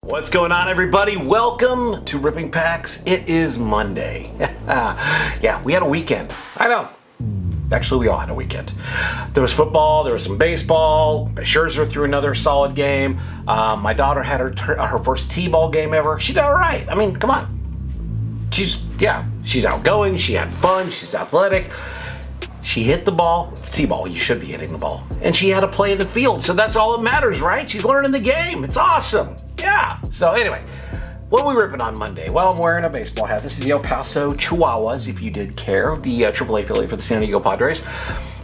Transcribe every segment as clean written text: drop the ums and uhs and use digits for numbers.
What's going on, everybody? Welcome to Ripping Packs. It is Monday. Yeah, we had a weekend. I know. Actually, we all had a weekend. There was football, there was some baseball. Shuster threw another solid game. My daughter had her first t-ball game ever. She did all right. I mean, come on. She's outgoing. She had fun. She's athletic. She hit the ball. It's t-ball. You should be hitting the ball. And she had to play in the field. So that's all that matters, right? She's learning the game. It's awesome. Yeah. So anyway, what are we ripping on Monday? Well, I'm wearing a baseball hat. This is the El Paso Chihuahuas, if you did care, the AAA affiliate for the San Diego Padres.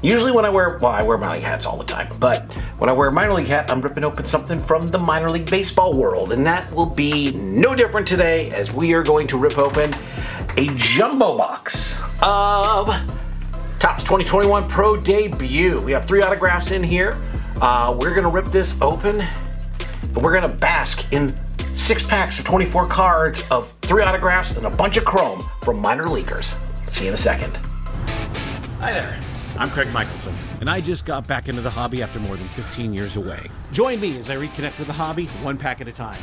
Usually when I wear minor league hats all the time, but when I wear a minor league hat, I'm ripping open something from the minor league baseball world, and that will be no different today, as we are going to rip open a jumbo box of Topps 2021 Pro Debut. We have 3 autographs in here. We're going to rip this open, and we're going to bask in 6 packs of 24 cards of 3 autographs and a bunch of chrome from minor leaguers. See you in a second. Hi there. I'm Craig Michelson, and I just got back into the hobby after more than 15 years away. Join me as I reconnect with the hobby, 1 pack at a time.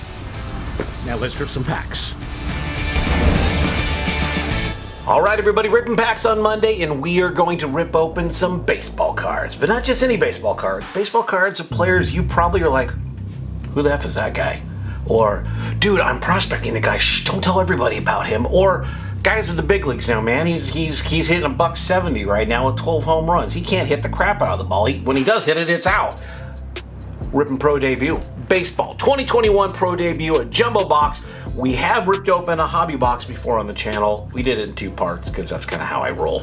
Now let's rip some packs. All right, everybody, ripping packs on Monday, and we are going to rip open some baseball cards. But not just any baseball cards. Baseball cards of players you probably are like, who the F is that guy? Or, dude, I'm prospecting the guy. Shh, don't tell everybody about him. Or, guys in the big leagues now, man. He's hitting a $170 right now with 12 home runs. He can't hit the crap out of the ball. When he does hit it, it's out. Ripping Pro Debut. Baseball 2021 Pro Debut, a jumbo box. We have ripped open a hobby box before on the channel. We did it in 2 parts because that's kind of how I roll.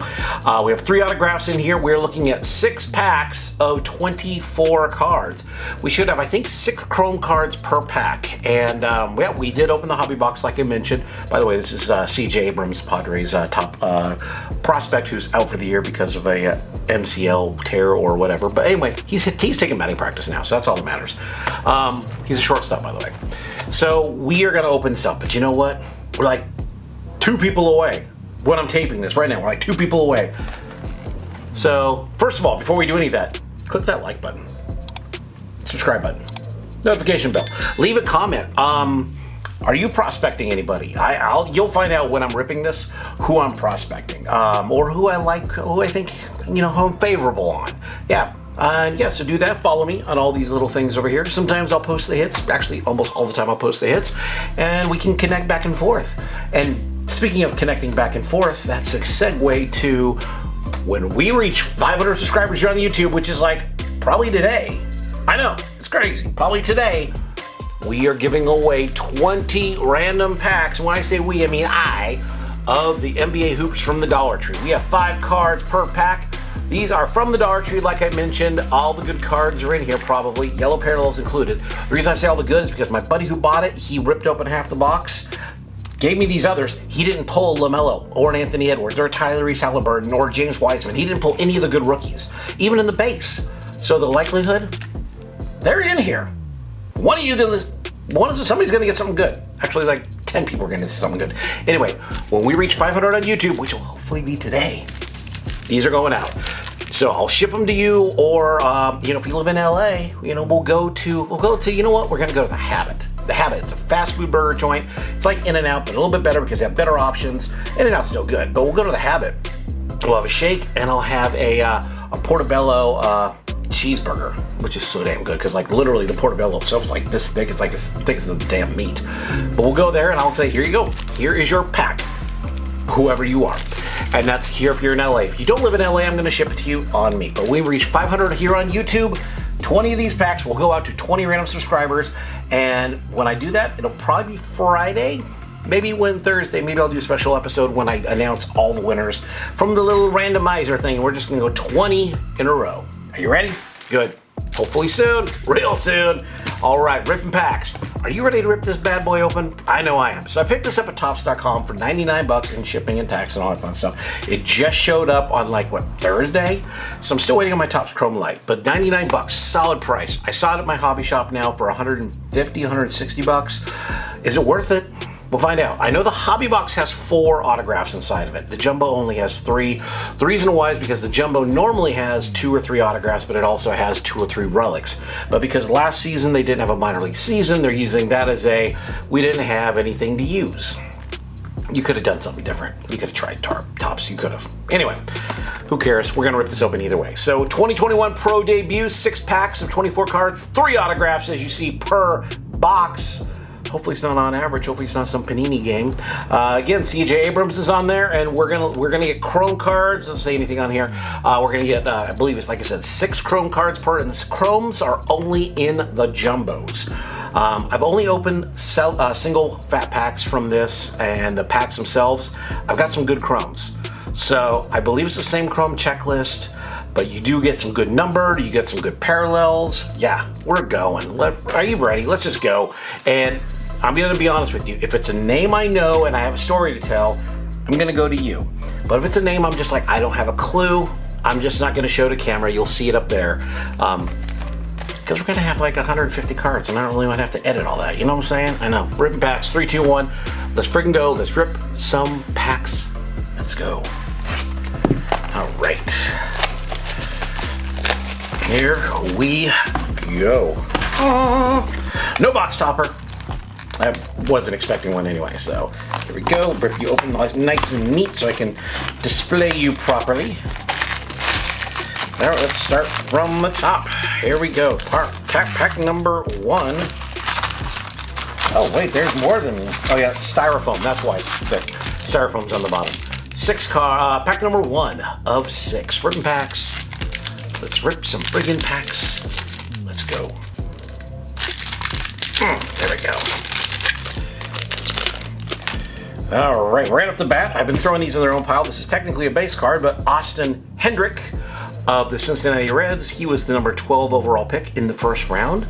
We have 3 autographs in here. We're looking at 6 packs of 24 cards. We should have, I think, 6 chrome cards per pack. And yeah, we did open the hobby box like I mentioned. By the way, this is CJ Abrams, Padres top prospect, who's out for the year because of a MCL tear or whatever. But anyway, he's taking batting practice now, so that's all that matters. He's a shortstop, by the way. So we are going to open this up, but you know what? We're like 2 people away. When I'm taping this right now, we're like 2 people away. So first of all, before we do any of that, click that like button, subscribe button, notification bell, leave a comment. Are you prospecting anybody? You'll find out when I'm ripping this who I'm prospecting, or who I like, who I think, who I'm favorable on. Yeah. So do that. Follow me on all these little things over here. Sometimes I'll post the hits. Actually, almost all the time I'll post the hits. And we can connect back and forth. And speaking of connecting back and forth, that's a segue to when we reach 500 subscribers here on the YouTube, which is like probably today. I know, it's crazy. Probably today, we are giving away 20 random packs. When I say we, I mean I, of the NBA Hoops from the Dollar Tree. We have 5 cards per pack. These are from the Dollar Tree, like I mentioned. All the good cards are in here, probably. Yellow parallels included. The reason I say all the good is because my buddy who bought it, he ripped open half the box, gave me these others. He didn't pull a LaMelo or an Anthony Edwards or a Tyrese Halliburton or James Wiseman. He didn't pull any of the good rookies, even in the base. So the likelihood, they're in here. One of you did this. Somebody's going to get something good. Actually, like 10 people are going to get something good. Anyway, when we reach 500 on YouTube, which will hopefully be today, these are going out. So I'll ship them to you, or if you live in LA, we'll go to we're going to go to The Habit. The Habit, it's a fast food burger joint. It's like In-N-Out, but a little bit better because they have better options. In-N-Out's still good, but we'll go to The Habit. We'll have a shake, and I'll have a portobello cheeseburger, which is so damn good because like literally the portobello itself is like this thick. It's like as thick as the damn meat. But we'll go there, and I'll say, here you go. Here is your pack, whoever you are. And that's here if you're in LA. If you don't live in LA, I'm going to ship it to you on me. But we reach 500 here on YouTube. 20 of these packs will go out to 20 random subscribers. And when I do that, it'll probably be Friday. Maybe Thursday. Maybe I'll do a special episode when I announce all the winners from the little randomizer thing. We're just going to go 20 in a row. Are you ready? Good. Hopefully soon, real soon. All right, ripping packs. Are you ready to rip this bad boy open? I know I am. So I picked this up at Topps.com for $99 in shipping and tax and all that fun stuff. It just showed up on Thursday? So I'm still waiting on my Topps Chrome Light, but $99, solid price. I saw it at my hobby shop now for $150, $160. Is it worth it? We'll find out. I know the hobby box has 4 autographs inside of it. The jumbo only has 3. The reason why is because the jumbo normally has 2 or 3 autographs, but it also has 2 or 3 relics. But because last season they didn't have a minor league season, they're using that as we didn't have anything to use. You could have done something different. You could have tried tops. You could have. Anyway, who cares? We're going to rip this open either way. So 2021 Pro Debut, 6 packs of 24 cards, 3 autographs as you see per box. Hopefully it's not on average. Hopefully it's not some Panini game. Again, C.J. Abrams is on there, and we're gonna get Chrome cards. Doesn't say anything on here. We're gonna get, I believe it's like I said, 6 Chrome cards per, and the Chromes are only in the jumbos. I've only opened single fat packs from this, and the packs themselves, I've got some good Chromes. So I believe it's the same Chrome checklist, but you do get some good numbered, you get some good parallels. Yeah, we're going. Are you ready? Let's just go. And I'm going to be honest with you. If it's a name I know and I have a story to tell, I'm going to go to you. But if it's a name I'm just like, I don't have a clue, I'm just not going to show to camera. You'll see it up there. Because we're going to have like 150 cards, and I don't really want to have to edit all that. You know what I'm saying? I know. Ripping packs, 3, 2, 1. Let's friggin' go. Let's rip some packs. Let's go. All right. Here we go. No box topper. I wasn't expecting one anyway, so here we go. Rip you open nice and neat so I can display you properly. All right, let's start from the top. Here we go. Pack number 1. Oh wait, there's more than. Oh yeah, styrofoam. That's why it's thick. Styrofoam's on the bottom. 6 pack number 1 of 6 ripping packs. Let's rip some friggin' packs. Let's go. There we go. All right off the bat, I've been throwing these in their own pile. This is technically a base card, but Austin Hendrick of the Cincinnati Reds, he was the number 12 overall pick in the first round.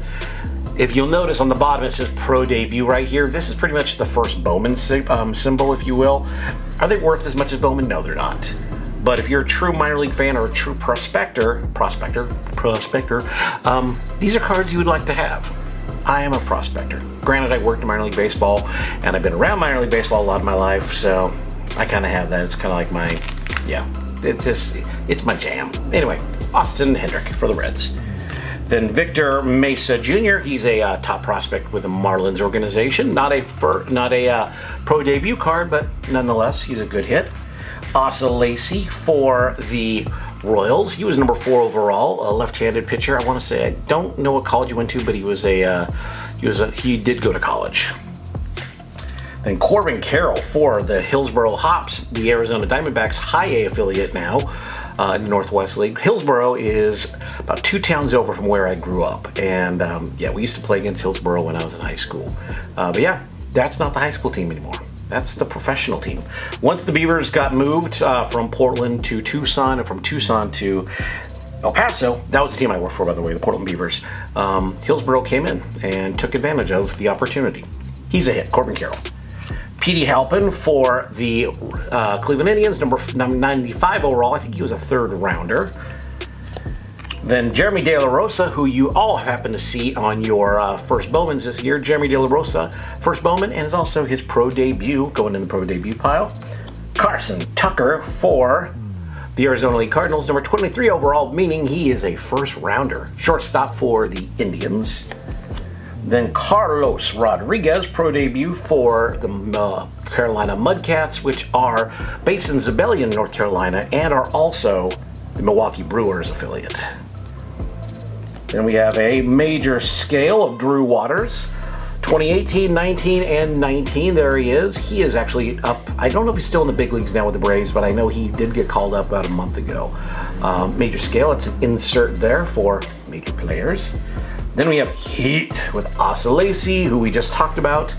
If you'll notice on the bottom it says Pro Debut right here. This is pretty much the first Bowman symbol, if you will. Are they worth as much as Bowman? No, they're not. But if you're a true minor league fan or a true prospector, these are cards you would like to have. I am a prospector. Granted, I worked in minor league baseball, and I've been around minor league baseball a lot of my life, so I kind of have that. It's kind of like my, it's my jam. Anyway, Austin Hendrick for the Reds. Then Victor Mesa Jr., he's a top prospect with the Marlins organization. Not a pro debut card, but nonetheless, he's a good hit. Asa Lacy for the Royals. He was number 4 overall, a left-handed pitcher. I want to say, I don't know what college he went to, but he did go to college. Then Corbin Carroll for the Hillsboro Hops, the Arizona Diamondbacks High A affiliate now in the Northwest League. Hillsboro is about 2 towns over from where I grew up, and we used to play against Hillsboro when I was in high school. But yeah, that's not the high school team anymore. That's the professional team. Once the Beavers got moved from Portland to Tucson, and from Tucson to El Paso, that was the team I worked for, by the way, the Portland Beavers. Hillsboro came in and took advantage of the opportunity. He's a hit, Corbin Carroll. Petey Halpin for the Cleveland Indians, number 95 overall. I think he was a 3rd rounder. Then Jeremy De La Rosa, who you all happen to see on your first Bowmans this year. Jeremy De La Rosa, first Bowman, and is also his pro debut, going in the pro debut pile. Carson Tucker for the Arizona League Cardinals, number 23 overall, meaning he is a first rounder. Shortstop for the Indians. Then Carlos Rodriguez, pro debut for the Carolina Mudcats, which are based in Zabellion, North Carolina, and are also the Milwaukee Brewers affiliate. Then we have a major scale of Drew Waters, 2018, 19, and 19. There he is. He is actually up. I don't know if he's still in the big leagues now with the Braves, but I know he did get called up about a month ago. Major scale, it's an insert there for major players. Then we have Heat with Asa Lacy, who we just talked about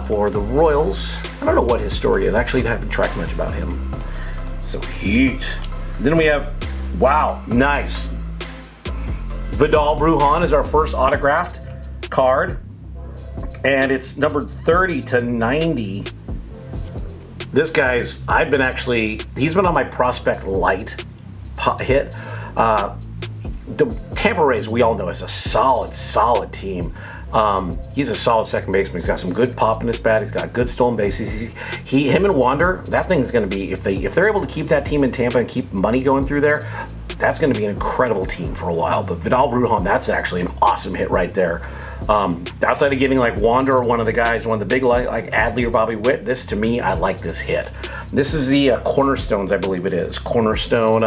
for the Royals. I don't know what his story is. Actually, I haven't tracked much about him. So Heat. Then we have, wow, nice. Vidal Brujan is our first autographed card, and it's numbered 30 to 90. This guy's, he's been on my prospect light hit. The Tampa Rays, we all know, is a solid team. He's a solid second baseman. He's got some good pop in his bat. He's got good stolen bases. Him and Wander, that thing is going to be, if they're able to keep that team in Tampa and keep money going through there, that's going to be an incredible team for a while. But Vidal Brujan, that's actually an awesome hit right there. Outside of getting like Wander or one of the guys, one of the big like Adley or Bobby Witt, this to me, I like this hit. This is the Cornerstones, I believe it is. Cornerstone,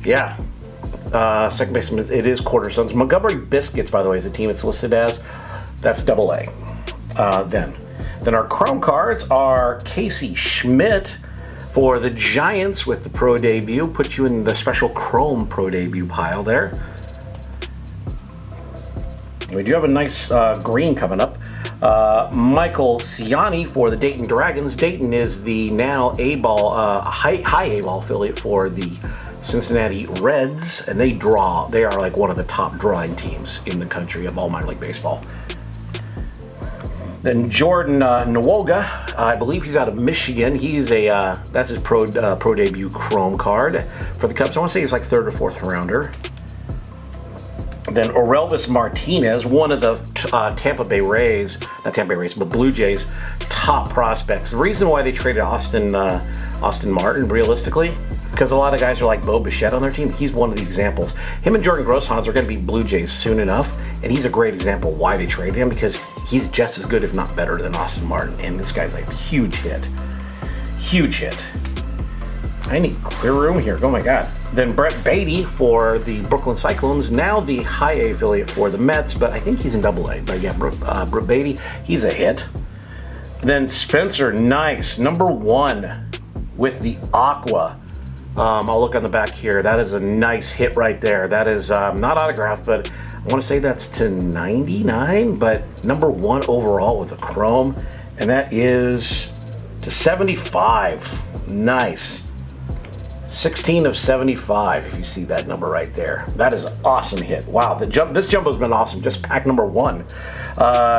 second baseman, it is Cornerstones. Montgomery Biscuits, by the way, is the team it's listed as. That's AA. Then our Chrome cards are Casey Schmidt for the Giants with the Pro Debut. Put you in the special Chrome Pro Debut pile there. We do have a nice green coming up. Michael Ciani for the Dayton Dragons. Dayton is the now A-ball, high A-ball affiliate for the Cincinnati Reds, and they are like one of the top drawing teams in the country of all minor league baseball. Then Jordan Nwoga, I believe he's out of Michigan. He's that's his pro debut Chrome card for the Cubs. I want to say he's like third or fourth rounder. Then Elvis Martinez, one of the Blue Jays top prospects. The reason why they traded Austin Martin, realistically, because a lot of guys are like Bo Bichette on their team. He's one of the examples. Him and Jordan Grosshans are going to be Blue Jays soon enough, and he's a great example why they traded him, because he's just as good, if not better, than Austin Martin. And this guy's like a huge hit. Huge hit. I need clear room here. Oh my God. Then Brett Beatty for the Brooklyn Cyclones, now the high A affiliate for the Mets, but I think he's in Double A. But yeah, Brett Beatty, he's a hit. Then Spencer Nice, number 1 with the Aqua. I'll look on the back here. That is a nice hit right there. That is not autographed, but I want to say that's to 99, but number 1 overall with the Chrome. And that is to 75. Nice. 16 of 75, if you see that number right there. That is an awesome hit. Wow, this jumbo's been awesome. Just pack number 1.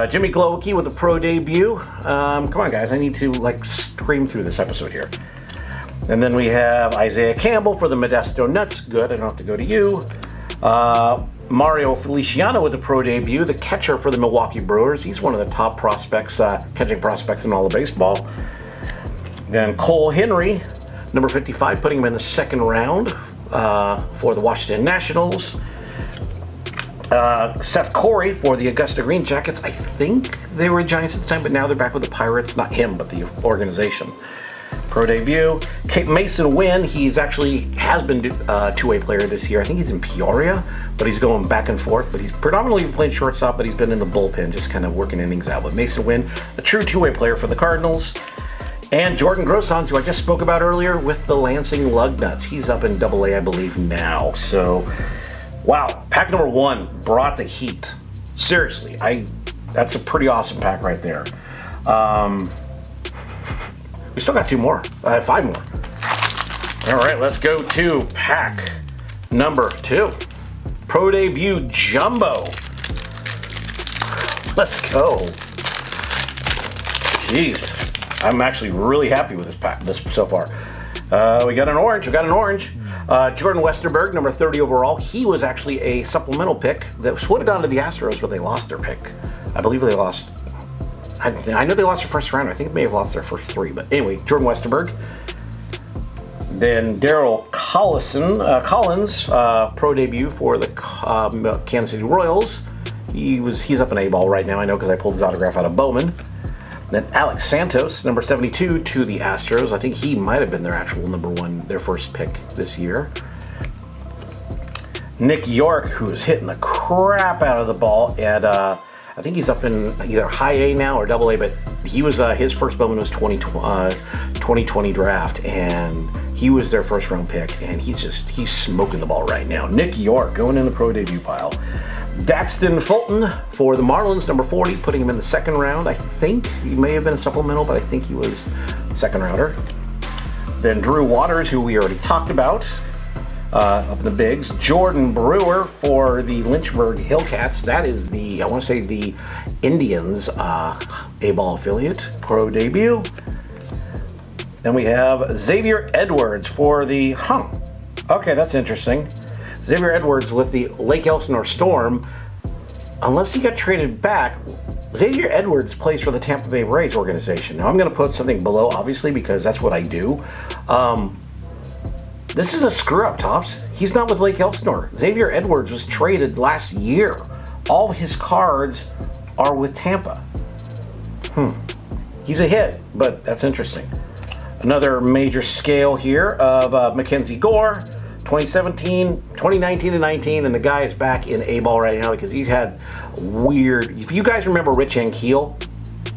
Jimmy Glowacki with a pro debut. Come on, guys. I need to scream through this episode here. And then we have Isaiah Campbell for the Modesto Nuts. Good, I don't have to go to you. Mario Feliciano with the pro debut, the catcher for the Milwaukee Brewers. He's one of the top prospects, catching prospects in all of baseball. Then Cole Henry, number 55, putting him in the second round for the Washington Nationals. Seth Corey for the Augusta Green Jackets. I think they were Giants at the time, but now they're back with the Pirates. Not him, but the organization. Pro debut. Mason Wynn, he's actually has been a two-way player this year. I think he's in Peoria, but he's going back and forth. But he's predominantly playing shortstop, but he's been in the bullpen, just kind of working innings out. But Mason Wynn, a true two-way player for the Cardinals. And Jordan Grosshans, who I just spoke about earlier, with the Lansing Lugnuts. He's up in Double A, I believe, now. So, wow, pack number 1 brought the heat. Seriously, that's a pretty awesome pack right there. We still got 2 more, 5 more. All right, let's go to pack number 2. Pro debut jumbo. Let's go. Jeez, I'm actually really happy with this so far. We got an orange. Jordan Westerberg, number 30 overall. He was actually a supplemental pick that would have gone to the Astros, but they lost their pick. I believe they lost. I know they lost their first round. I think they may have lost their first 3. But anyway, Jordan Westerberg. Then Daryl Collins, pro debut for the Kansas City Royals. He's up in A-ball right now, I know, because I pulled his autograph out of Bowman. Then Alex Santos, number 72 to the Astros. I think he might have been their actual number 1, their first pick this year. Nick York, who's hitting the crap out of the ball at I think he's up in either high A now or Double A, but he was his first Bowman was 2020 draft, and he was their first round pick, and he's smoking the ball right now. Nick York going in the pro debut pile. Daxton Fulton for the Marlins, number 40, putting him in the second round. I think he may have been a supplemental, but I think he was second rounder. Then Drew Waters, who we already talked about, up in the bigs. Jordan Brewer for the Lynchburg Hillcats. That is the Indians A-ball affiliate, pro debut. Then we have Xavier Edwards for the, okay, that's interesting. Xavier Edwards with the Lake Elsinore Storm. unless he got traded back, Xavier Edwards plays for the Tampa Bay Rays organization. Now I'm going to put something below, obviously, because that's what I do. This is a screw up, Tops. He's not with Lake Elsinore. Xavier Edwards was traded last year. All of his cards are with Tampa. He's a hit, but that's interesting. Another major scale here of Mackenzie Gore, 2017, 2019 and 19, and the guy is back in A-ball right now because he's had weird. If you guys remember Rich Ankiel,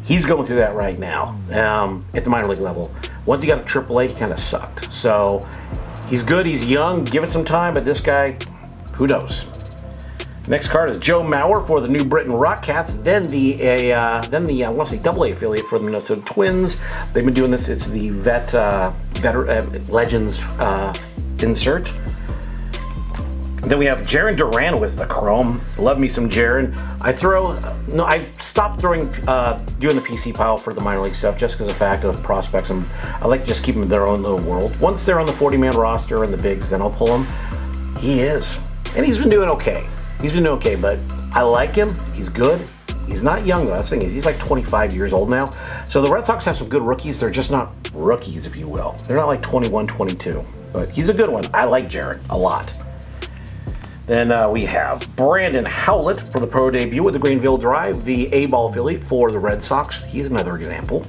he's going through that right now at the minor league level. Once he got to AAA, he kind of sucked. So he's good, he's young, give it some time, but this guy, who knows? Next card is Joe Mauer for the New Britain Rockcats, then the I want to say AA affiliate for the Minnesota Twins. They've been doing this. It's the Legends insert. Then we have Jaron Duran with the Chrome. Love me some Jaron. I stopped doing the PC pile for the minor league stuff just because of the fact of prospects. I like to just keep them in their own little world. Once they're on the 40-man roster and the bigs, then I'll pull them. He is, and he's been doing okay. But I like him. He's good. He's not young though. That's the thing is he's like 25 years old now. So the Red Sox have some good rookies. They're just not rookies, if you will. They're not like 21, 22. But he's a good one. I like Jaron a lot. Then we have Brandon Howlett for the pro debut with the Greenville Drive, the A-ball affiliate for the Red Sox. He's another example.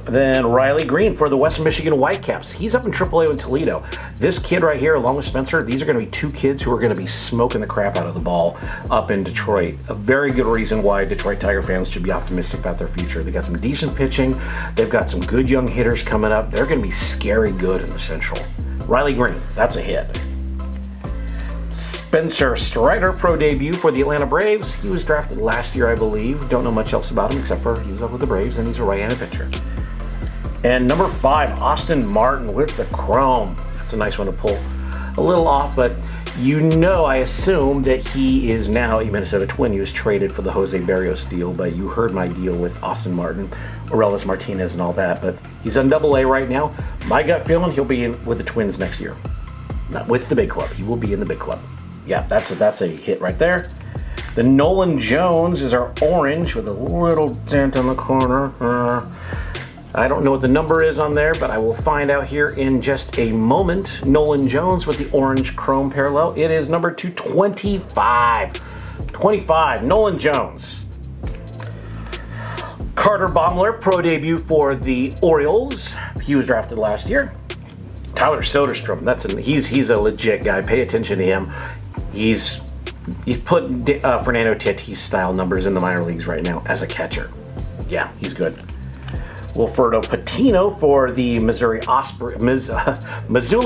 Then Riley Green for the Western Michigan Whitecaps. He's up in AAA in Toledo. This kid right here, along with Spencer, these are going to be two kids who are going to be smoking the crap out of the ball up in Detroit. A very good reason why Detroit Tiger fans should be optimistic about their future. They got some decent pitching. They've got some good young hitters coming up. They're going to be scary good in the Central. Riley Green, that's a hit. Spencer Strider, pro debut for the Atlanta Braves. He was drafted last year, I believe. Don't know much else about him except for he's up with the Braves and he's a right-handed pitcher. And number 5, Austin Martin with the Chrome. That's a nice one to pull. A little off, but I assume that he is now a Minnesota Twin. He was traded for the Jose Barrios deal, but you heard my deal with Austin Martin, or Elvis Martinez and all that, but he's on AA right now. My gut feeling, he'll be in with the Twins next year. Not with the big club. He will be in the big club. Yeah, that's a hit right there. The Nolan Jones is our orange with a little dent on the corner. I don't know what the number is on there, but I will find out here in just a moment. Nolan Jones with the orange chrome parallel. It is number 225. 25, Nolan Jones. Carter Baumler, pro debut for the Orioles. He was drafted last year. Tyler Soderstrom, he's a legit guy. Pay attention to him. He's put Fernando Tatis style numbers in the minor leagues right now as a catcher. Yeah, he's good. Wilfredo Patino for the Missoula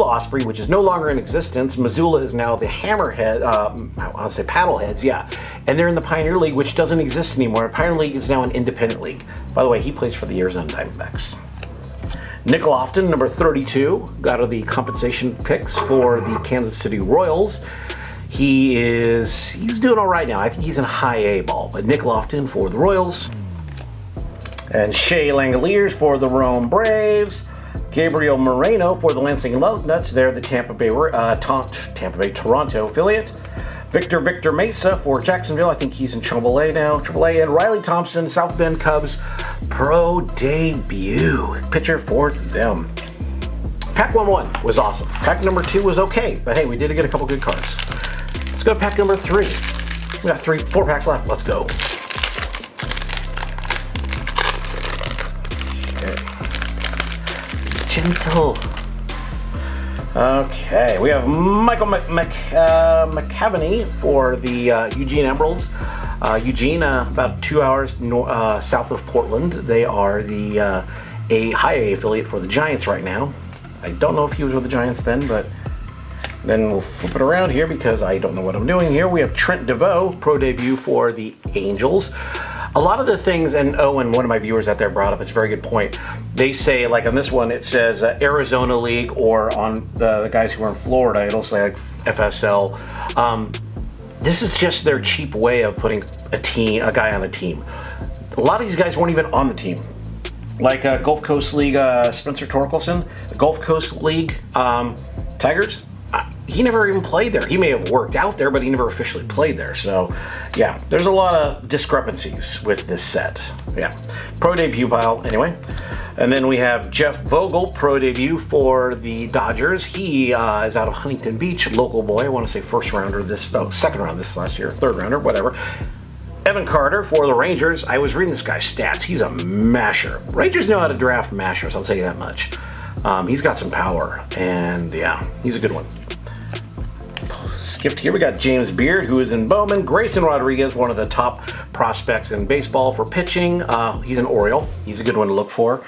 Osprey, which is no longer in existence. Missoula is now the Hammerhead, I'll say Paddleheads, yeah. And they're in the Pioneer League, which doesn't exist anymore. Pioneer League is now an independent league. By the way, he plays for the Arizona Diamondbacks. Nick Lofton, number 32, got the compensation picks for the Kansas City Royals. He's doing all right now. I think he's in high A ball, but Nick Lofton for the Royals. And Shea Langoliers for the Rome Braves. Gabriel Moreno for the Lansing Lugnuts. They're the Tampa Bay Toronto affiliate. Victor Mesa for Jacksonville. I think he's in AAA now. AAA. And Riley Thompson, South Bend Cubs, pro debut. Pitcher for them. Pack 1-1 was awesome. Pack number 2 was okay, but hey, we did get a couple good cards. Let's go to pack number 3. We got 4 packs left. Let's go. Gentle. Okay, we have Michael McCavany for the Eugene Emeralds. Eugene, about 2 hours south of Portland. They are the a high A affiliate for the Giants right now. I don't know if he was with the Giants then, but then we'll flip it around here because I don't know what I'm doing here. We have Trent DeVoe, pro debut for the Angels. A lot of the things, and one of my viewers out there brought up, it's a very good point. They say, like on this one, it says Arizona League, or on the guys who are in Florida, it'll say like FSL. This is just their cheap way of putting a guy on a team. A lot of these guys weren't even on the team. Like Gulf Coast League, Spencer Torkelson, the Gulf Coast League Tigers, he never even played there. He may have worked out there, but he never officially played there. So, yeah, there's a lot of discrepancies with this set. Yeah, pro debut pile anyway. And then we have Jeff Vogel, pro debut for the Dodgers. He is out of Huntington Beach, local boy. I want to say first rounder second round this last year, third rounder, whatever. Evan Carter for the Rangers. I was reading this guy's stats. He's a masher. Rangers know how to draft mashers, I'll tell you that much. He's got some power, and yeah, he's a good one. Skipped here, we got James Beard, who is in Bowman. Grayson Rodriguez, one of the top prospects in baseball for pitching. He's an Oriole. He's a good one to look for.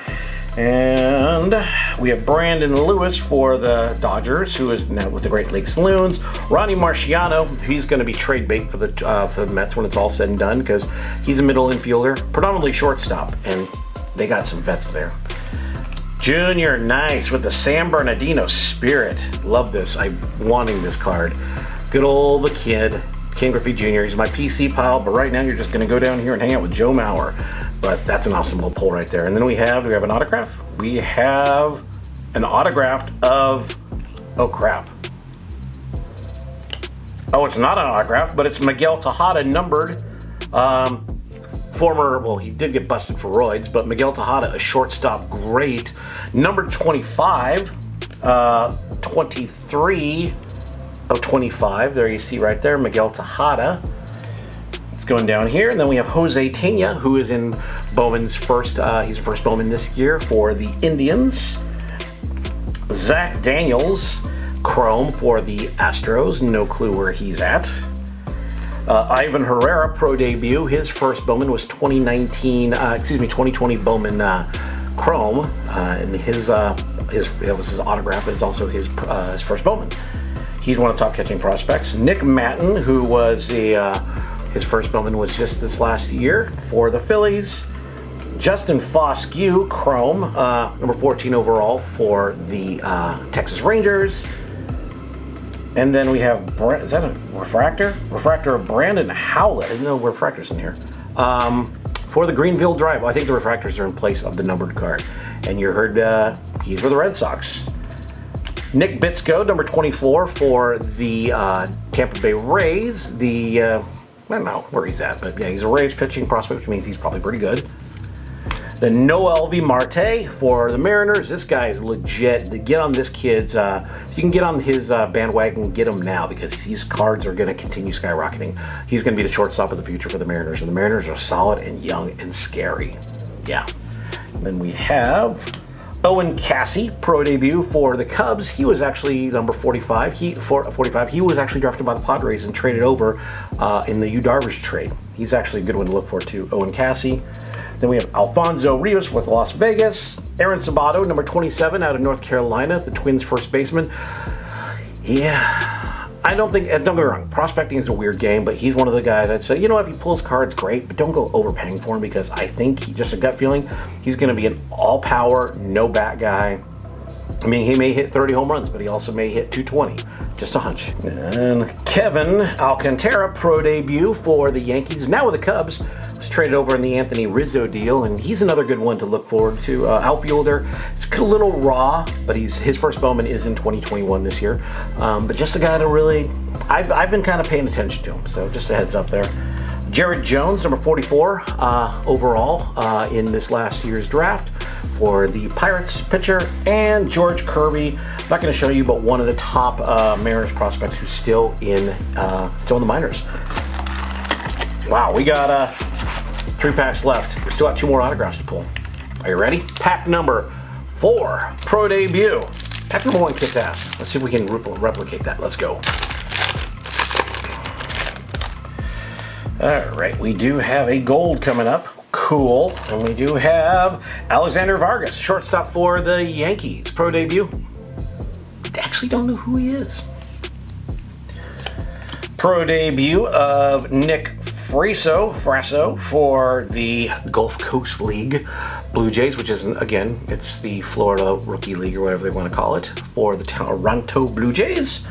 And we have Brandon Lewis for the Dodgers, who is now with the Great Lakes Loons. Ronnie Marciano, he's going to be trade bait for the Mets when it's all said and done, because he's a middle infielder, predominantly shortstop, and they got some vets there. Junior, nice, with the San Bernardino spirit. Love this. I'm wanting this card. Good old the kid, Ken Griffey Jr. He's my PC pile, but right now you're just going to go down here and hang out with Joe Mauer. But that's an awesome little pull right there. And then do we have an autograph? We have an autograph of, oh crap. Oh, it's not an autograph, but it's Miguel Tejada numbered. Well, he did get busted for roids, but Miguel Tejada, a shortstop great. Number 25, 23 of 25. There you see right there, Miguel Tejada. It's going down here, and then we have Jose Tena, who is in Bowman's first. He's the first Bowman this year for the Indians. Zach Daniels, chrome for the Astros. No clue where he's at. Ivan Herrera, pro debut. His first Bowman was 2020 Bowman chrome, and it was his autograph. It's also his first Bowman. He's one of the top catching prospects. Nick Matton, who was his first Bowman was just this last year for the Phillies. Justin Foscue, chrome, number 14 overall for the Texas Rangers. And then we have, is that a refractor? Refractor of Brandon Howlett. I didn't know refractors in here. For the Greenville Drive. Well, I think the refractors are in place of the numbered card. And you heard he's for the Red Sox. Nick Bitsko, number 24 for the Tampa Bay Rays. I don't know where he's at, but yeah, he's a Rays pitching prospect, which means he's probably pretty good. Then Noel V. Marte for the Mariners. This guy is legit. Get on this kid's. If you can get on his bandwagon, get him now, because these cards are going to continue skyrocketing. He's going to be the shortstop of the future for the Mariners, and the Mariners are solid and young and scary. Yeah. And then we have Owen Cassie, pro debut for the Cubs. He was actually number 45. He was actually drafted by the Padres and traded over in the Yu Darvish trade. He's actually a good one to look for too, Owen Cassie. Then we have Alfonso Rivers with Las Vegas. Aaron Sabato, number 27 out of North Carolina, the Twins first baseman. Yeah, don't get me wrong, prospecting is a weird game, but he's one of the guys I'd say, if he pulls cards, great, but don't go overpaying for him, because I think, just a gut feeling, he's going to be an all-power, no-bat guy. I mean, he may hit 30 home runs, but he also may hit 220. Just a hunch. And Kevin Alcantara, pro debut for the Yankees, now with the Cubs, was traded over in the Anthony Rizzo deal, and he's another good one to look forward to. Outfielder, it's a little raw, but his first Bowman is in 2021 this year. But just a guy to really, I've been kind of paying attention to him, so just a heads up there. Jared Jones, number 44 overall in this last year's draft for the Pirates pitcher, and George Kirby. I'm not going to show you, but one of the top Mariners prospects who's still in the minors. Wow, we got 3 packs left. We still got 2 more autographs to pull. Are you ready? Pack number 4, pro debut. Pack number 1 kicked ass. Let's see if we can replicate that. Let's go. All right, we do have a gold coming up. Cool. And we do have Alexander Vargas, shortstop for the Yankees, pro debut. I actually don't know who he is. Pro debut of Nick Frasso for the Gulf Coast League Blue Jays, which is, again, it's the Florida Rookie League or whatever they want to call it, for the Toronto Blue Jays.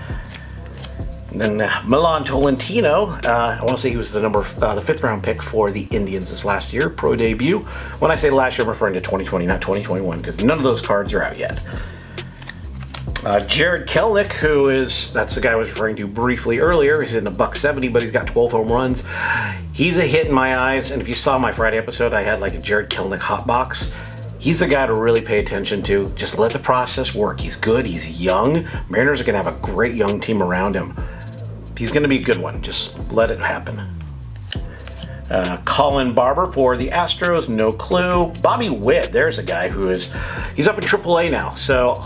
And then Milan Tolentino, I want to say he was the 5th round pick for the Indians this last year, pro debut. When I say last year, I'm referring to 2020, not 2021, because none of those cards are out yet. Jared Kellnick, that's the guy I was referring to briefly earlier. He's in a $170, but he's got 12 home runs. He's a hit in my eyes, and if you saw my Friday episode, I had like a Jared Kellnick hot box. He's a guy to really pay attention to. Just let the process work. He's good. He's young. Mariners are going to have a great young team around him. He's going to be a good one. Just let it happen. Colin Barber for the Astros, no clue. Bobby Witt, there's a guy he's up in AAA now. So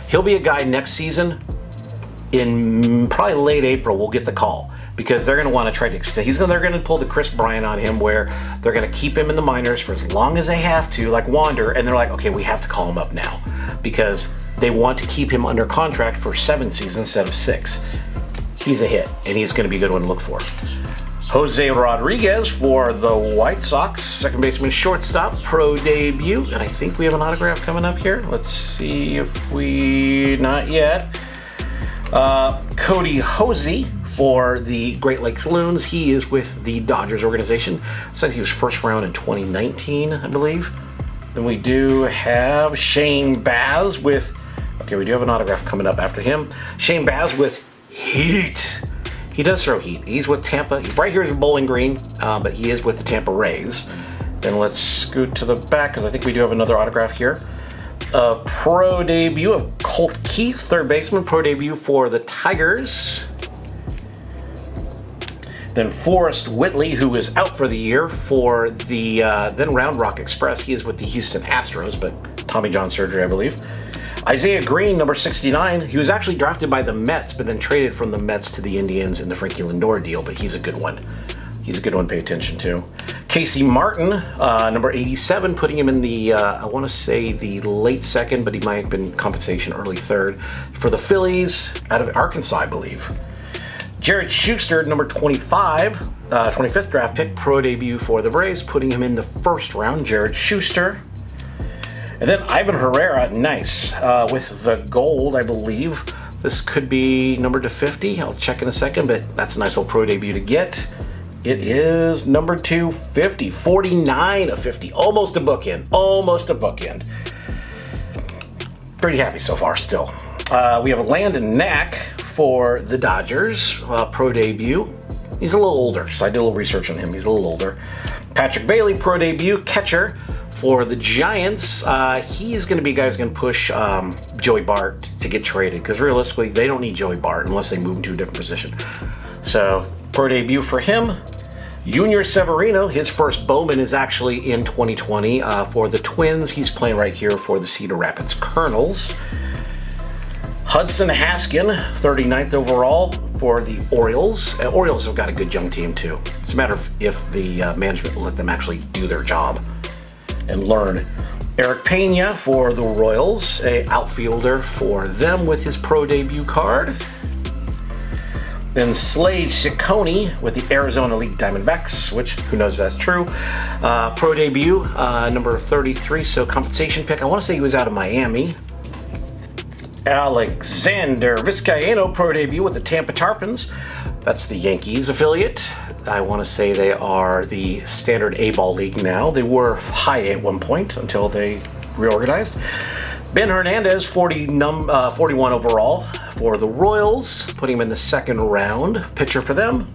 he'll be a guy next season in probably late April. We'll get the call because they're going to want to try to extend. They're going to pull the Chris Bryant on him where they're going to keep him in the minors for as long as they have to, like Wander, and they're like, okay, we have to call him up now because they want to keep him under contract for 7 seasons instead of 6. He's a hit, and he's going to be a good one to look for. Jose Rodriguez for the White Sox, second baseman, shortstop, pro debut. And I think we have an autograph coming up here. Let's see if not yet. Cody Hosey for the Great Lakes Loons. He is with the Dodgers organization. Says he was first round in 2019, I believe. Then we do have Shane Baz we do have an autograph coming up after him. Shane Baz with Heat. He does throw heat. He's with Tampa. Right here is Bowling Green, but he is with the Tampa Rays. Then let's scoot to the back because I think we do have another autograph here. Pro debut of Colt Keith, third baseman. Pro debut for the Tigers. Then Forrest Whitley, who is out for the year for the then Round Rock Express. He is with the Houston Astros, but Tommy John surgery, I believe. Isaiah Green, number 69. He was actually drafted by the Mets, but then traded from the Mets to the Indians in the Frankie Lindor deal, but he's a good one. He's a good one to pay attention to. Casey Martin, number 87, putting him in the, I want to say the late second, but he might have been compensation early third for the Phillies out of Arkansas, I believe. Jared Shuster, number 25, 25th draft pick, pro debut for the Braves, putting him in the first round. Jared Shuster. And then Ivan Herrera, nice, with the gold, I believe. This could be numbered to 50. I'll check in a second, but that's a nice little pro debut to get. It is number 250, 49 of 50, almost a bookend. Pretty happy so far still. We have Landon Knack for the Dodgers, pro debut. He's a little older, so I did a little research on him. He's a little older. Patrick Bailey, pro debut, catcher for the Giants. He's going to be a guy who's going to push Joey Bart to get traded because realistically, they don't need Joey Bart unless they move him to a different position. So, pro debut for him. Junior Severino, his first Bowman is actually in 2020 for the Twins. He's playing right here for the Cedar Rapids Colonels. Hudson Haskin, 39th overall for the Orioles. Orioles have got a good young team too. It's a matter of if the management will let them actually do their job and learn. Eric Pena for the Royals, a outfielder for them with his pro debut card. Then Slade Ciccone with the Arizona League Diamondbacks, which who knows if that's true. Pro debut, number 33, so compensation pick. I want to say he was out of Miami. Alexander Vizcaino, pro debut with the Tampa Tarpons. That's the Yankees affiliate. I want to say they are the standard A-ball league now. They were high A at one point until they reorganized. Ben Hernandez, 41 overall for the Royals, putting him in the second round. Pitcher for them.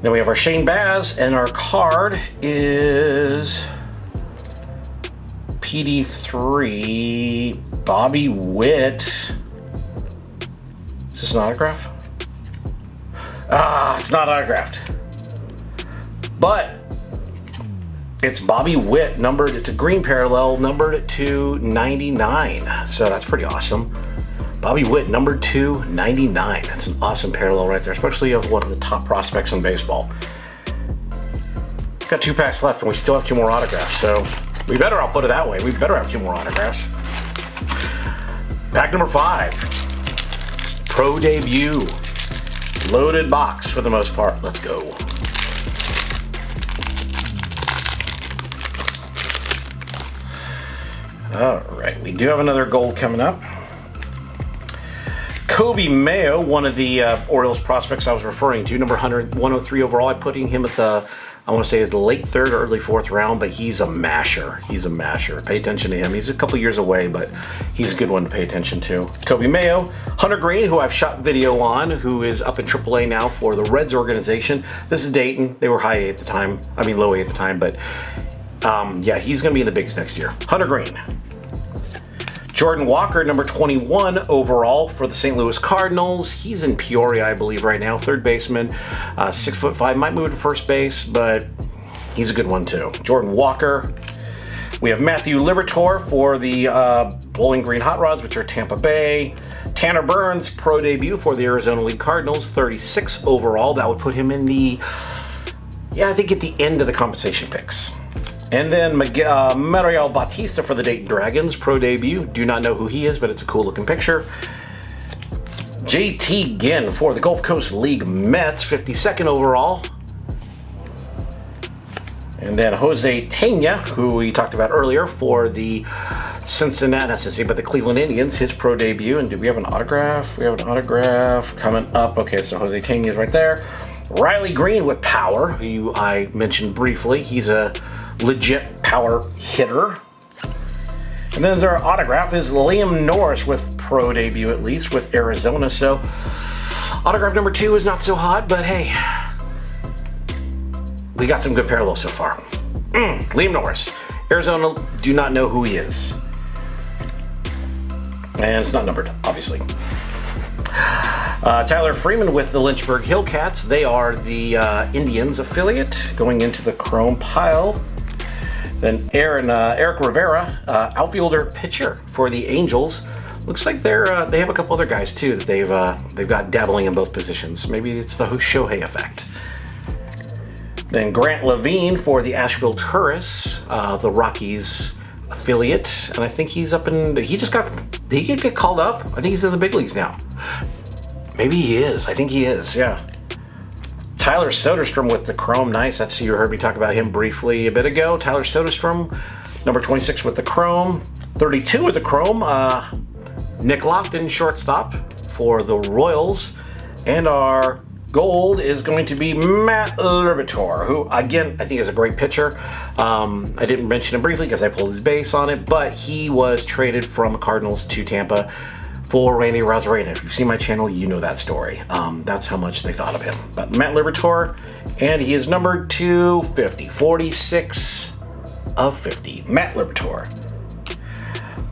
Then we have our Shane Baz, and our card is PD3 Bobby Witt. Is this an autograph? It's not autographed. But it's Bobby Witt, numbered, it's a green parallel, numbered to 99. So that's pretty awesome. Bobby Witt, numbered to 99. That's an awesome parallel right there, especially of one of the top prospects in baseball. Got 2 packs left, and we still have 2 more autographs, so we better, I'll put it that way, we better have 2 more autographs. Pack number 5. Pro debut. Loaded box for the most part. Let's go. All right, we do have another gold coming up. Kobe Mayo, one of the Orioles prospects I was referring to, number 103 overall. I'm putting him at the I want to say the late third or early fourth round, but he's a masher. He's a masher. Pay attention to him. He's a couple years away, but he's a good one to pay attention to. Kobe Mayo, Hunter Green, who I've shot video on, who is up in AAA now for the Reds organization. This is Dayton. They were high A at the time. I mean low A at the time, but yeah, he's going to be in the bigs next year. Hunter Green. Jordan Walker, number 21 overall for the St. Louis Cardinals. He's in Peoria, I believe, right now. Third baseman, 6'5", might move to first base, but he's a good one too. Jordan Walker. We have Matthew Liberatore for the Bowling Green Hot Rods, which are Tampa Bay. Tanner Burns, pro debut for the Arizona League Cardinals, 36 overall. That would put him in the, I think at the end of the compensation picks. And then Mariel Bautista for the Dayton Dragons, pro debut. Do not know who he is, but it's a cool looking picture. JT Ginn for the Gulf Coast League Mets, 52nd overall. And then Jose Tena, who we talked about earlier, for the the Cleveland Indians, his pro debut. And do we have an autograph? We have an autograph coming up. Okay, so Jose Tena is right there. Riley Green with power, who I mentioned briefly. He's a legit power hitter. And then our autograph is Liam Norris with pro debut, at least with Arizona. So autograph number 2 is not so hot, but hey, we got some good parallels so far. Liam Norris, Arizona. Do not know who he is, and it's not numbered, obviously. Tyler Freeman with the Lynchburg Hillcats. They are the Indians affiliate, going into the chrome pile. Then Eric Rivera, outfielder pitcher for the Angels. Looks like they have a couple other guys too that they've got dabbling in both positions. Maybe it's the Shohei effect. Then Grant Levine for the Asheville Tourists, the Rockies affiliate, and I think he's up in. Did he get called up? I think he's in the big leagues now. Maybe he is. I think he is. Yeah. Tyler Soderstrom with the Chrome. Nice. That's, you heard me talk about him briefly a bit ago. Tyler Soderstrom, number 26 with the Chrome. 32 with the Chrome. Nick Lofton, shortstop for the Royals. And our gold is going to be Matt Liberatore, who, again, I think is a great pitcher. I didn't mention him briefly because I pulled his base on it, but he was traded from the Cardinals to Tampa for Randy Rosarena. If you've seen my channel, you know that story. That's how much they thought of him. But Matt Liberatore, and he is number 250, 46 of 50. Matt Liberatore.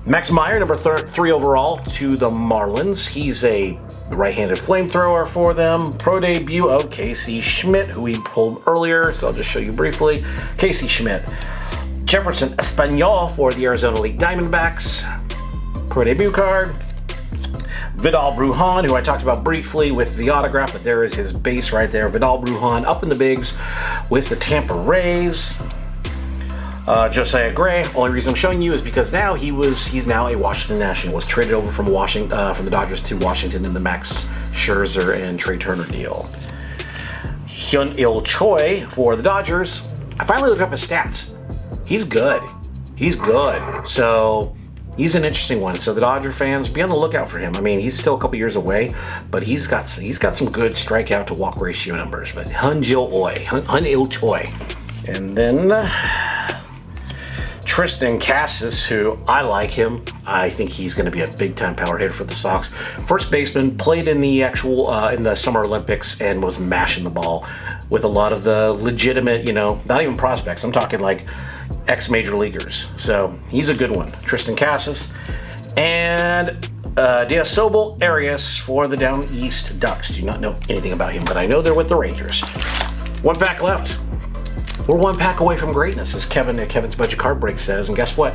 Max Meyer, number 3 overall to the Marlins. He's a right-handed flamethrower for them. Pro debut of Casey Schmidt, who we pulled earlier, so I'll just show you briefly. Casey Schmidt. Jefferson Espanol for the Arizona League Diamondbacks. Pro debut card. Vidal Brujan, who I talked about briefly with the autograph, but there is his base right there. Vidal Brujan up in the bigs with the Tampa Rays. Josiah Gray, only reason I'm showing you is because now he's now a Washington National. Was traded over from the Dodgers to Washington in the Max Scherzer and Trey Turner deal. Hyun-Il Choi for the Dodgers. I finally looked up his stats. He's good. He's good. So he's an interesting one. So the Dodger fans, be on the lookout for him. I mean, he's still a couple years away, but he's got some good strikeout to walk ratio numbers. But Hyun-Il Choi. And then Tristan Cassis, who I like him. I think he's going to be a big-time power hitter for the Sox. First baseman, played in the in the Summer Olympics and was mashing the ball with a lot of the legitimate, not even prospects. I'm talking like ex-major leaguers. So he's a good one. Tristan Cassis. And Deosobel Arias for the Down East Ducks. Do not know anything about him, but I know they're with the Rangers. One pack left. We're one pack away from greatness, as Kevin at Kevin's Budget Card Break says. And guess what?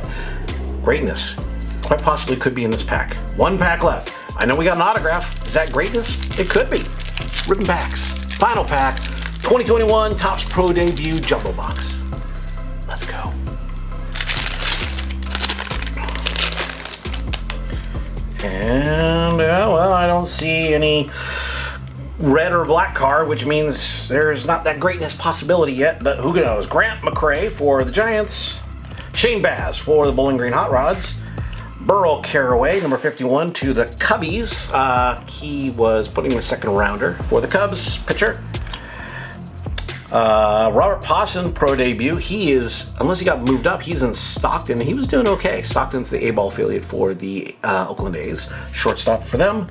Greatness quite possibly could be in this pack. One pack left. I know we got an autograph. Is that greatness? It could be. Ribbon packs. Final pack. 2021 Topps Pro Debut Jumbo Box. Let's go. And, I don't see any red or black card, which means there's not that greatness possibility yet, but who knows. Grant McCray for the Giants. Shane Baz for the Bowling Green Hot Rods. Burl Carraway, number 51, to the Cubbies. He was putting the second rounder for the Cubs, pitcher. Robert Posson, pro debut. He is, unless he got moved up, he's in Stockton. He was doing okay. Stockton's the A-ball affiliate for the Oakland A's. Shortstop for them.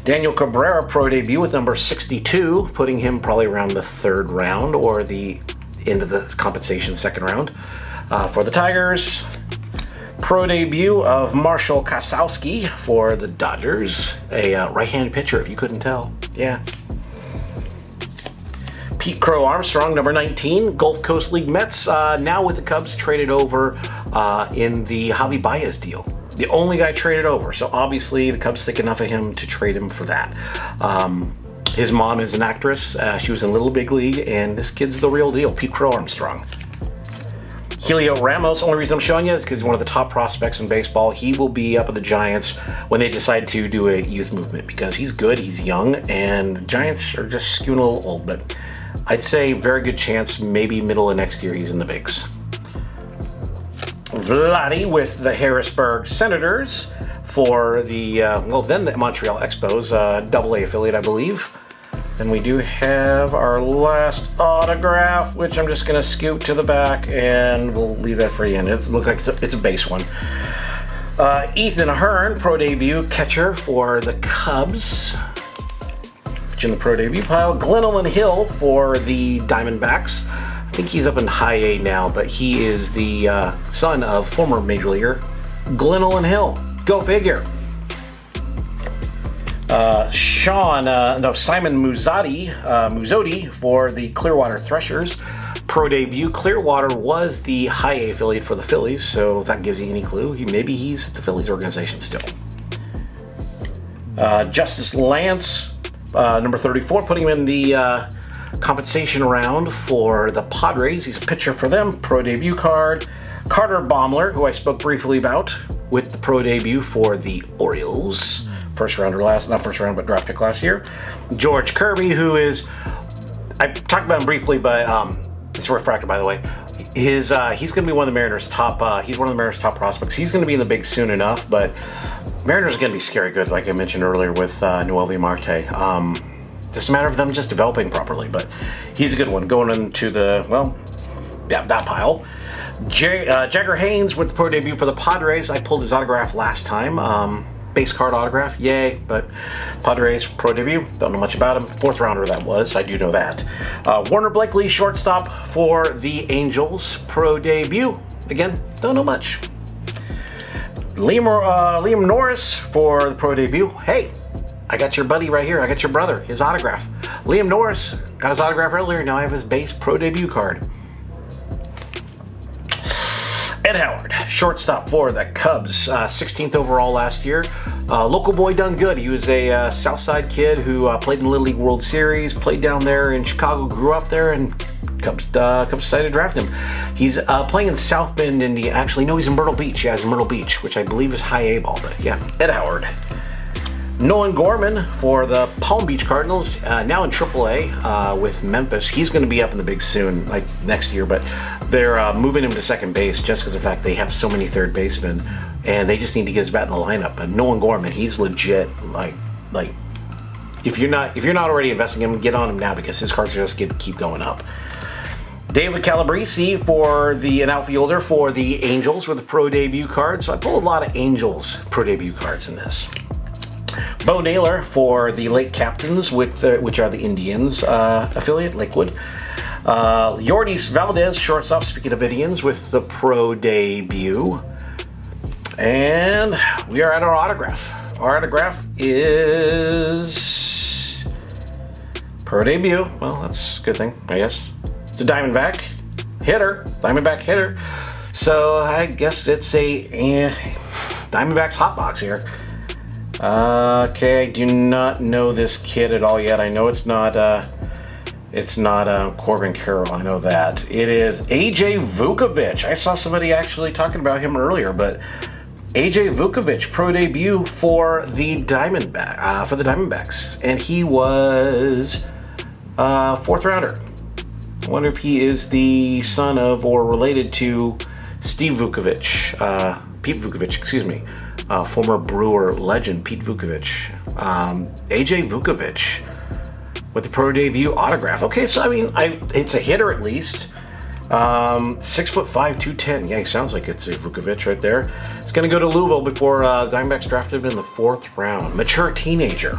Daniel Cabrera, pro debut with number 62, putting him probably around the third round or the end of the compensation second round. For the Tigers, pro debut of Marshall Kasowski for the Dodgers. A right-handed pitcher, if you couldn't tell. Yeah. Pete Crow Armstrong, number 19, Gulf Coast League Mets, now with the Cubs, traded over in the Javi Baez deal. The only guy traded over, so obviously the Cubs think enough of him to trade him for that. His mom is an actress. She was in Little Big League, and this kid's the real deal, Pete Crow Armstrong. Helio Ramos, only reason I'm showing you is because he's one of the top prospects in baseball. He will be up at the Giants when they decide to do a youth movement because he's good, he's young, and the Giants are just skewing a little old, but I'd say very good chance, maybe middle of next year he's in the bigs. Vladdy with the Harrisburg Senators for the, then the Montreal Expos, AA affiliate, I believe. Then we do have our last autograph, which I'm just going to scoot to the back, and we'll leave that for the end. It looks like it's a base one. Ethan Hearn, pro debut catcher for the Cubs. In the pro debut pile. Glenolin Hill for the Diamondbacks. I think he's up in high A now, but he is the son of former major leaguer Glenolin Hill. Go figure. Simon Muzzodi for the Clearwater Threshers. Pro debut. Clearwater was the high A affiliate for the Phillies, so if that gives you any clue, maybe he's at the Phillies organization still. Justice Lance, number 34, putting him in the compensation round for the Padres. He's a pitcher for them. Pro debut card. Carter Baumler, who I spoke briefly about, with the pro debut for the Orioles. Not first round, but draft pick last year. George Kirby, who is, I talked about him briefly, but it's a refractor, by the way. He's going to be one of the Mariners' top. He's one of the Mariners' top prospects. He's going to be in the big soon enough, but Mariners are going to be scary good, like I mentioned earlier with Noelvi Marte. Just a matter of them just developing properly, but he's a good one going into the that pile. Jagger Haynes with the pro debut for the Padres. I pulled his autograph last time. Base card autograph, yay, but Padres pro debut, don't know much about him. Fourth rounder that was, I do know that. Warner Blakely, shortstop for the Angels, pro debut. Again, don't know much. Liam Norris for the pro debut. Hey, I got your buddy right here. I got your brother, his autograph. Liam Norris, got his autograph earlier. Now I have his base pro debut card. Ed Howard, shortstop for the Cubs, 16th overall last year. Local boy done good. He was a Southside kid who played in the Little League World Series, played down there in Chicago, grew up there, and Cubs decided to draft him. He's playing in South Bend, Indiana. Actually, no, he's in Myrtle Beach. Yeah, he's in Myrtle Beach, which I believe is high A ball, but yeah, Ed Howard. Nolan Gorman for the Palm Beach Cardinals, now in AAA with Memphis. He's going to be up in the big soon, like next year, but they're moving him to second base just because of the fact they have so many third basemen, and they just need to get his bat in the lineup. But Nolan Gorman, he's legit. Like if you're not already investing in him, get on him now because his cards just keep going up. David Calabresi for an outfielder for the Angels with a pro debut card. So I pulled a lot of Angels pro debut cards in this. Bo Naylor for the Lake Captains, which are the Indians affiliate, Lakewood. Yordis Valdez, shortstop, speaking of Indians, with the pro debut. And we are at our autograph. Our autograph is pro debut. Well, that's a good thing, I guess. It's a Diamondback hitter. So I guess it's a Diamondbacks hot box here. Okay, I do not know this kid at all yet. I know it's not Corbin Carroll. I know that. It is AJ Vukovic. I saw somebody actually talking about him earlier, but AJ Vukovic, pro debut for the Diamondbacks, and he was fourth rounder. I wonder if he is the son of or related to Pete Vukovic, excuse me. Former Brewer legend Pete Vukovic. AJ Vukovic. with the pro debut autograph. Okay, so I mean, it's a hitter at least. 6'5", 210. Yeah, he sounds like it's a Vukovic right there. It's going to go to Louisville before Diamondbacks drafted him in the 4th round. Mature teenager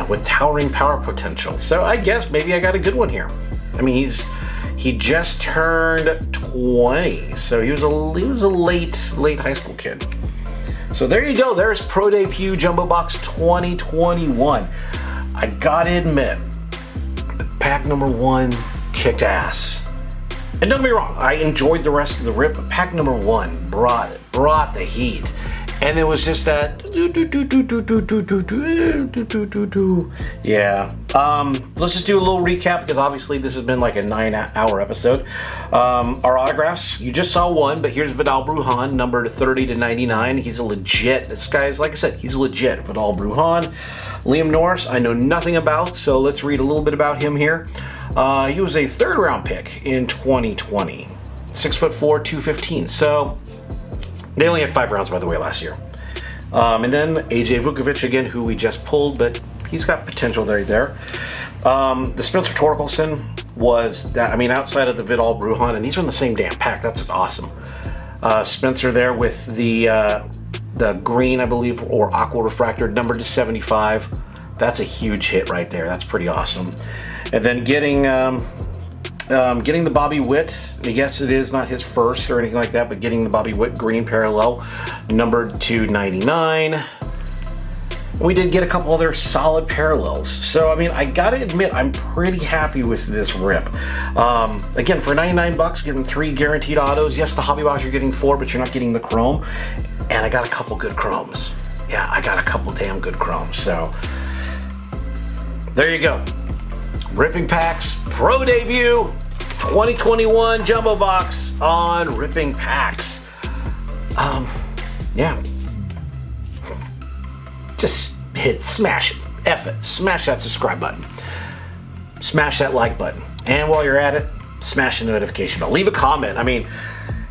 with towering power potential. So I guess maybe I got a good one here. I mean, he just turned 20, so he was a late high school kid. So there you go. There's Pro Debut Jumbo Box 2021. I gotta admit, pack number 1 kicked ass. And don't get me wrong, I enjoyed the rest of the rip, but pack number 1 brought the heat. And it was just that yeah. Let's just do a little recap because obviously this has been like a 9-hour episode. Our autographs, you just saw one, but here's Vidal Brujan, numbered 30/99. He's a legit, this guy is, like I said, he's legit. Vidal Brujan. Liam Norris, I know nothing about, so let's read a little bit about him here. He was a 3rd round pick in 2020. 6'4", 215. So they only had 5 rounds, by the way, last year. And then AJ Vukovic again, who we just pulled, but he's got potential right there. The Spencer Torkelson was that, I mean, outside of the Vidal Brujan, and these are in the same damn pack. That's just awesome. Spencer there with the green, I believe, or Aqua refractor, numbered to 75. That's a huge hit right there. That's pretty awesome. And then getting the Bobby Witt, yes, it is not his first or anything like that, but getting the Bobby Witt green parallel, numbered to 99. We did get a couple other solid parallels. So, I mean, I gotta admit, I'm pretty happy with this rip. Again, for $99, getting 3 guaranteed autos. Yes, the Hobby Box, you're getting 4, but you're not getting the chrome. And I got a couple good chromes. Yeah, I got a couple damn good chromes. So, there you go. Ripping Packs Pro Debut 2021 Jumbo Box on Ripping Packs. Yeah. Just smash it. F it. Smash that subscribe button. Smash that like button. And while you're at it, smash the notification bell. Leave a comment. I mean,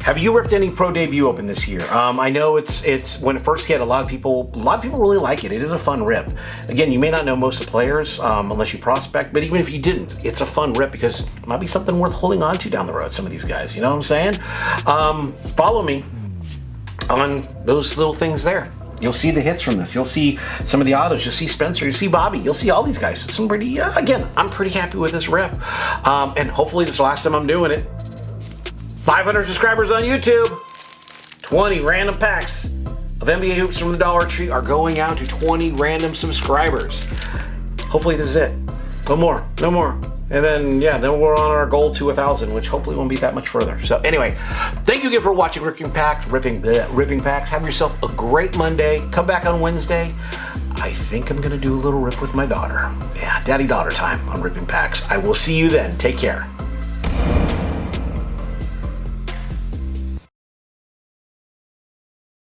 have you ripped any Pro Debut open this year? I know it's when it first hit, a lot of people really like it. It is a fun rip. Again, you may not know most of the players unless you prospect, but even if you didn't, it's a fun rip because it might be something worth holding on to down the road. Some of these guys, you know what I'm saying? Follow me on those little things there. You'll see the hits from this. You'll see some of the autos. You'll see Spencer. You'll see Bobby. You'll see all these guys. Some pretty, again, I'm pretty happy with this rip. And hopefully this is the last time I'm doing it. 500 subscribers on YouTube. 20 random packs of NBA Hoops from the Dollar Tree are going out to 20 random subscribers. Hopefully this is it. No more. And then, then we're on our goal to 1,000, which hopefully won't be that much further. So anyway, thank you again for watching Ripping Packs. Have yourself a great Monday. Come back on Wednesday. I think I'm going to do a little rip with my daughter. Yeah, daddy-daughter time on Ripping Packs. I will see you then. Take care.